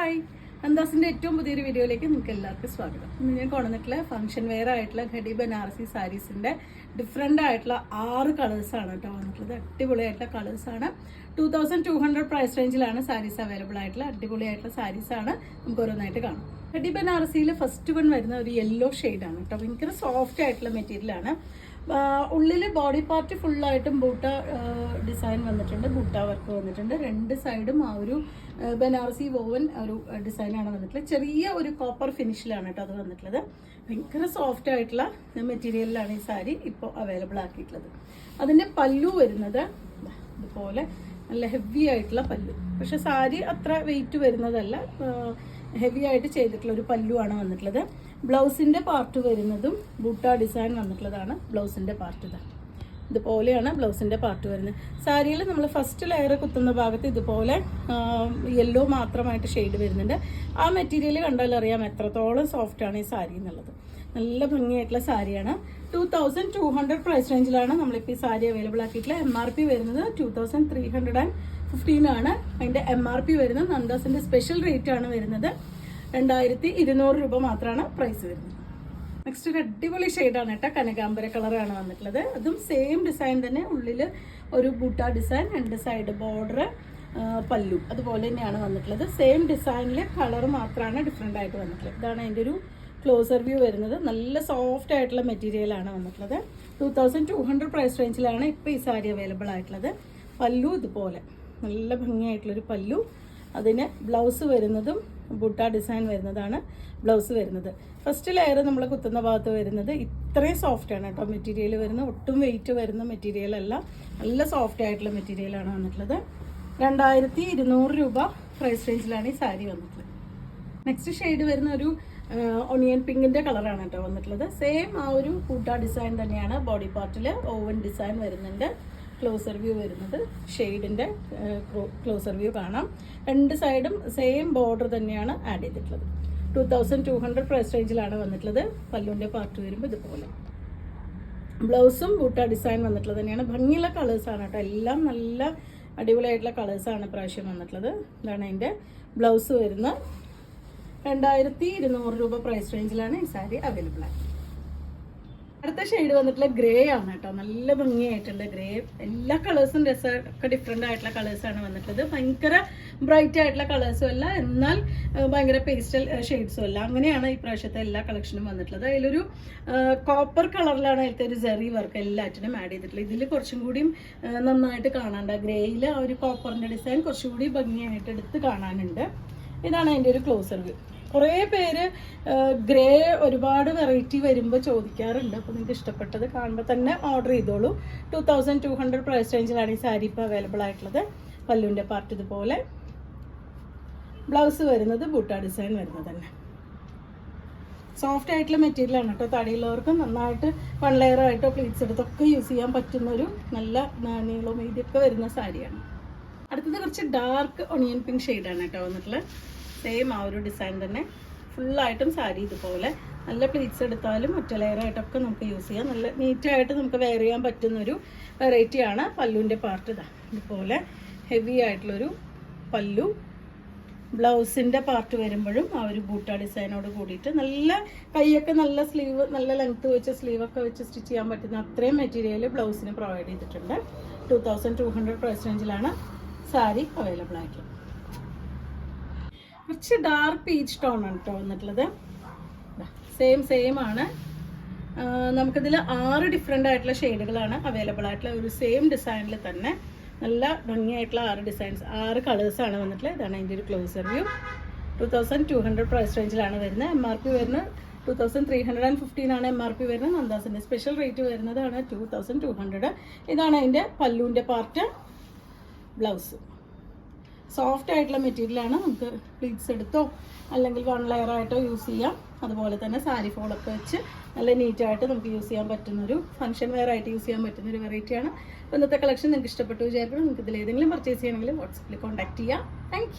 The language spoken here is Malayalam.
ഹായ്, നന്ദാസിൻ്റെ ഏറ്റവും പുതിയൊരു വീഡിയോയിലേക്ക് നിങ്ങൾക്ക് എല്ലാവർക്കും സ്വാഗതം. ഇന്ന് ഞാൻ കൊണ്ടുവന്നിട്ടുള്ള ഫംഗ്ഷൻ വെയർ ആയിട്ടുള്ള ഖടി ബനാറസി സാരീസിൻ്റെ ഡിഫറെൻ്റ് ആയിട്ടുള്ള 6 കളേഴ്സാണ് കേട്ടോ വന്നിട്ടുള്ളത്. അടിപൊളിയായിട്ടുള്ള കളേഴ്സാണ്. 2200 പ്രൈസ് റേഞ്ചിലാണ് സാരീസ് അവൈലബിൾ ആയിട്ടുള്ള അടിപൊളിയായിട്ടുള്ള സാരീസാണ്. നമുക്ക് ഓരോന്നായിട്ട് കാണാം. ഖടി ബനാറസിയിൽ ഫസ്റ്റ് വൺ വരുന്ന ഒരു യെല്ലോ ഷെയ്ഡാണ് കേട്ടോ. ഭയങ്കര സോഫ്റ്റ് ആയിട്ടുള്ള മെറ്റീരിയലാണ്. ഉള്ളിൽ ബോഡി പാർട്ട് ഫുള്ളായിട്ടും ബൂട്ട ഡിസൈൻ വന്നിട്ടുണ്ട്, ബൂട്ട വർക്ക് വന്നിട്ടുണ്ട്. രണ്ട് സൈഡും ആ ഒരു ബനാറസി വോവൻ ഒരു ഡിസൈനാണ് വന്നിട്ടുള്ളത്. ചെറിയ ഒരു കോപ്പർ ഫിനിഷിലാണ് കേട്ടോ അത് വന്നിട്ടുള്ളത്. ഭയങ്കര സോഫ്റ്റ് ആയിട്ടുള്ള മെറ്റീരിയലിലാണ് ഈ സാരി ഇപ്പോൾ അവൈലബിൾ ആക്കിയിട്ടുള്ളത്. അതിൻ്റെ പല്ലു വരുന്നത് ഇതുപോലെ നല്ല ഹെവി ആയിട്ടുള്ള പല്ലു. പക്ഷെ സാരി അത്ര വെയിറ്റ് വരുന്നതല്ല, ഹെവി ആയിട്ട് ചെയ്തിട്ടുള്ള ഒരു പല്ലുവാണ് വന്നിട്ടുള്ളത്. ബ്ലൗസിൻ്റെ പാർട്ട് വരുന്നതും ബൂട്ട ഡിസൈൻ വന്നിട്ടുള്ളതാണ് ബ്ലൗസിൻ്റെ പാർട്ട്. ഇതുപോലെയാണ് ബ്ലൗസിൻ്റെ പാർട്ട് വരുന്നത്. സാരിയിൽ നമ്മൾ ഫസ്റ്റ് ലെയർ കുത്തുന്ന ഭാഗത്ത് ഇതുപോലെ യെല്ലോ മാത്രമായിട്ട് ഷെയ്ഡ് വരുന്നുണ്ട്. ആ മെറ്റീരിയൽ കണ്ടാൽ അറിയാം എത്രത്തോളം സോഫ്റ്റാണ് ഈ സാരി എന്നുള്ളത്. നല്ല ഭംഗിയായിട്ടുള്ള സാരിയാണ്. 2200 പ്രൈസ് റേഞ്ചിലാണ് നമ്മളിപ്പോൾ ഈ സാരി അവൈലബിൾ ആക്കിയിട്ടുള്ള. MRP വരുന്നത് 2315 ആണ്. അതിൻ്റെ MRP വരുന്നത് നന്ദാസിൻ്റെ സ്പെഷ്യൽ റേറ്റ് ആണ് വരുന്നത് 2200 രൂപ മാത്രമാണ് പ്രൈസ് വരുന്നത്. നെക്സ്റ്റ് ഒരു അടിപൊളി ഷെയ്ഡാണ് കേട്ടോ, കനകാംബര കളറാണ് വന്നിട്ടുള്ളത്. അതും സെയിം ഡിസൈൻ തന്നെ, ഉള്ളിൽ ഒരു ബൂട്ട ഡിസൈൻ, രണ്ട് സൈഡ് ബോർഡർ, പല്ലു അതുപോലെ തന്നെയാണ് വന്നിട്ടുള്ളത്. സെയിം ഡിസൈനിൽ കളർ മാത്രമാണ് ഡിഫറെൻ്റ് ആയിട്ട് വന്നിട്ടുള്ളത്. ഇതാണ് അതിൻ്റെ ഒരു ക്ലോസർ വ്യൂ വരുന്നത്. നല്ല സോഫ്റ്റ് ആയിട്ടുള്ള മെറ്റീരിയലാണ് വന്നിട്ടുള്ളത്. 2200 പ്രൈസ് റേഞ്ചിലാണ് ഇപ്പോൾ ഈ സാരി അവൈലബിൾ ആയിട്ടുള്ളത്. പല്ലു ഇതുപോലെ നല്ല ഭംഗിയായിട്ടുള്ളൊരു പല്ലു. അതിന് ബ്ലൗസ് വരുന്നതും ബൂട്ട ഡിസൈൻ വരുന്നതാണ് ബ്ലൗസ് വരുന്നത്. ഫസ്റ്റ് ലെയർ നമ്മൾ കുത്തുന്ന ഭാഗത്ത് വരുന്നത് ഇത്രയും സോഫ്റ്റ് ആണ് കേട്ടോ മെറ്റീരിയൽ വരുന്നത്. ഒട്ടും വെയിറ്റ് വരുന്ന മെറ്റീരിയൽ അല്ല, നല്ല സോഫ്റ്റ് ആയിട്ടുള്ള മെറ്റീരിയലാണ് വന്നിട്ടുള്ളത്. 2200 രൂപ പ്രൈസ് റേഞ്ചിലാണ് ഈ സാരി വന്നിട്ടുള്ളത്. നെക്സ്റ്റ് ഷെയ്ഡ് വരുന്ന ഒരു ഒണിയൻ പിങ്കിൻ്റെ കളറാണ് കേട്ടോ വന്നിട്ടുള്ളത്. സെയിം ആ ഒരു ബൂട്ട ഡിസൈൻ തന്നെയാണ്. ബോഡി പാർട്ടിൽ ഓവൻ ഡിസൈൻ വരുന്നുണ്ട്. ക്ലോസർ വ്യൂ വരുന്നത് ഷെയ്ഡിൻ്റെ ക്ലോസർ വ്യൂ കാണാം. രണ്ട് സൈഡും സെയിം ബോർഡർ തന്നെയാണ് ആഡ് ചെയ്തിട്ടുള്ളത്. 2200 പ്രൈസ് റേഞ്ചിലാണ് വന്നിട്ടുള്ളത്. പല്ലുവിൻ്റെ പാർട്ട് വരുമ്പോൾ ഇതുപോലെ ബ്ലൗസും ബൂട്ട ഡിസൈൻ വന്നിട്ടുള്ളത് തന്നെയാണ്. ഭംഗിയുള്ള കളേഴ്സാണ് കേട്ടോ, എല്ലാം നല്ല അടിപൊളിയായിട്ടുള്ള കളേഴ്സാണ് പ്രാവശ്യം വന്നിട്ടുള്ളത്. ഇതാണ് അതിൻ്റെ ബ്ലൗസ് വരുന്നത്. 2200 രൂപ പ്രൈസ് റേഞ്ചിലാണ് ഈ സാരി അവൈലബിൾ ആയി. അടുത്ത ഷെയ്ഡ് വന്നിട്ടുള്ള ഗ്രേ ആണ് കേട്ടോ. നല്ല ഭംഗിയായിട്ടുണ്ട് ഗ്രേ. എല്ലാ കളേഴ്സും രസമൊക്കെ ഡിഫറെൻ്റ് ആയിട്ടുള്ള കളേഴ്സാണ് വന്നിട്ടുള്ളത്. ഭയങ്കര ബ്രൈറ്റ് ആയിട്ടുള്ള കളേഴ്സും അല്ല, എന്നാൽ ഭയങ്കര പേസ്റ്റൽ ഷെയ്ഡ്സും അല്ല. അങ്ങനെയാണ് ഈ പ്രാവശ്യത്തെ എല്ലാ കളക്ഷനും വന്നിട്ടുള്ളത്. അതിലൊരു കോപ്പർ കളറിലാണ് അതിലത്തെ ഒരു ജെറി വർക്ക് എല്ലാറ്റിനും ആഡ് ചെയ്തിട്ടുള്ളത്. ഇതിൽ കുറച്ചും കൂടിയും നന്നായിട്ട് കാണാണ്ട്, ഗ്രേയിൽ ആ ഒരു കോപ്പറിൻ്റെ ഡിസൈൻ കുറച്ചും കൂടി ഭംഗിയായിട്ട് എടുത്ത് കാണാനുണ്ട്. ഇതാണ് അതിൻ്റെ ഒരു ക്ലോസർ വ്യൂ. കുറേ പേര് ഗ്രേ ഒരുപാട് വെറൈറ്റി വരുമ്പോൾ ചോദിക്കാറുണ്ട്. അപ്പോൾ നിങ്ങൾക്ക് ഇഷ്ടപ്പെട്ടത് കാണുമ്പോൾ തന്നെ ഓർഡർ ചെയ്തോളൂ. 2200 പ്രൈസ് റേഞ്ചിലാണ് ഈ സാരി ഇപ്പോൾ അവൈലബിൾ ആയിട്ടുള്ളത്. പല്ലുവിൻ്റെ പാർട്ട് ഇതുപോലെ, ബ്ലൗസ് വരുന്നത് ബൂട്ട ഡിസൈൻ വരുന്നത് തന്നെ. സോഫ്റ്റ് ആയിട്ടുള്ള മെറ്റീരിയലാണ് കേട്ടോ. തടിയുള്ളവർക്ക് നന്നായിട്ട് 1 ലെയർ ആയിട്ടോ പ്ലീറ്റ്സ് എടുത്തൊക്കെ യൂസ് ചെയ്യാൻ പറ്റുന്നൊരു നല്ല നീളവും ഇതൊക്കെ വരുന്ന സാരിയാണ്. അടുത്തത് കുറച്ച് ഡാർക്ക് ഒണിയൻ പിങ്ക് ഷെയ്ഡാണ് കേട്ടോ വന്നിട്ടുള്ളത്. സെയിം ആ ഒരു ഡിസൈൻ തന്നെ ഫുള്ളായിട്ടും സാരി ഇതുപോലെ നല്ല പ്ലീറ്റ്സ് എടുത്താലും ഒറ്റ ലെയറായിട്ടൊക്കെ നമുക്ക് യൂസ് ചെയ്യാം. നല്ല നീറ്റായിട്ട് നമുക്ക് വെയർ ചെയ്യാൻ പറ്റുന്നൊരു വെറൈറ്റിയാണ്. പല്ലുവിൻ്റെ പാർട്ട് ഇതുപോലെ ഹെവി ആയിട്ടുള്ളൊരു പല്ലു. ബ്ലൗസിൻ്റെ പാർട്ട് വരുമ്പോഴും ആ ഒരു ബൂട്ട ഡിസൈനോട് കൂടിയിട്ട് നല്ല കൈയൊക്കെ നല്ല സ്ലീവ്, നല്ല ലെങ്ത്ത് വെച്ച് സ്ലീവൊക്കെ വെച്ച് സ്റ്റിച്ച് ചെയ്യാൻ പറ്റുന്ന അത്രയും മെറ്റീരിയൽ ബ്ലൗസിന് പ്രൊവൈഡ് ചെയ്തിട്ടുണ്ട്. 2200 പ്രൈസ് റേഞ്ചിലാണ് സാരി അവൈലബിൾ ആയിട്ടുള്ളത്. കുറച്ച് ഡാർക്ക് പീച്ച് ടോൺ ആണ് കേട്ടോ വന്നിട്ടുള്ളത്. സെയിം ആണ്. നമുക്കിതിൽ 6 ഡിഫറെൻ്റ് ആയിട്ടുള്ള ഷെയ്ഡുകളാണ് അവൈലബിൾ ആയിട്ടുള്ള ഒരു സെയിം ഡിസൈനിൽ തന്നെ. നല്ല ഭംഗിയായിട്ടുള്ള 6 ഡിസൈൻസ്, 6 കളേഴ്സാണ് വന്നിട്ടുള്ളത്. ഇതാണ് അതിൻ്റെ ഒരു ക്ലോസർ വ്യൂ. 2200 പ്രൈസ് റേഞ്ചിലാണ് വരുന്നത്. MRP വരുന്നത് 2315 ആണ് MRP വരുന്നത്. നന്ദാസിൻ്റെ സ്പെഷ്യൽ റേറ്റ് വരുന്നതാണ് 2200. ഇതാണ് അതിൻ്റെ പല്ലുവിൻ്റെ പാർട്ട്, ബ്ലൗസ്. സോഫ്റ്റ് ആയിട്ടുള്ള മെറ്റീരിയലാണ്. നമുക്ക് പ്ലീറ്റ്സ് എടുത്തോ അല്ലെങ്കിൽ 1 ലെയർ ആയിട്ടോ യൂസ് ചെയ്യാം. അതുപോലെ തന്നെ സാരി ഫോളൊക്കെ വെച്ച് നല്ല നീറ്റായിട്ട് നമുക്ക് യൂസ് ചെയ്യാൻ പറ്റുന്നൊരു ഫംഗ്ഷൻ വെയർ ആയിട്ട് യൂസ് ചെയ്യാൻ പറ്റുന്നൊരു വെറൈറ്റിയാണ്. അപ്പോൾ ഇന്നത്തെ കളക്ഷൻ നിങ്ങൾക്ക് ഇഷ്ടപ്പെട്ടു വിചാരിക്കണം. നിങ്ങൾക്ക് ഇതിൽ ഏതെങ്കിലും പർച്ചേസ് ചെയ്യണമെങ്കിൽ വാട്സപ്പിൽ കോൺടാക്ട് ചെയ്യാം. താങ്ക്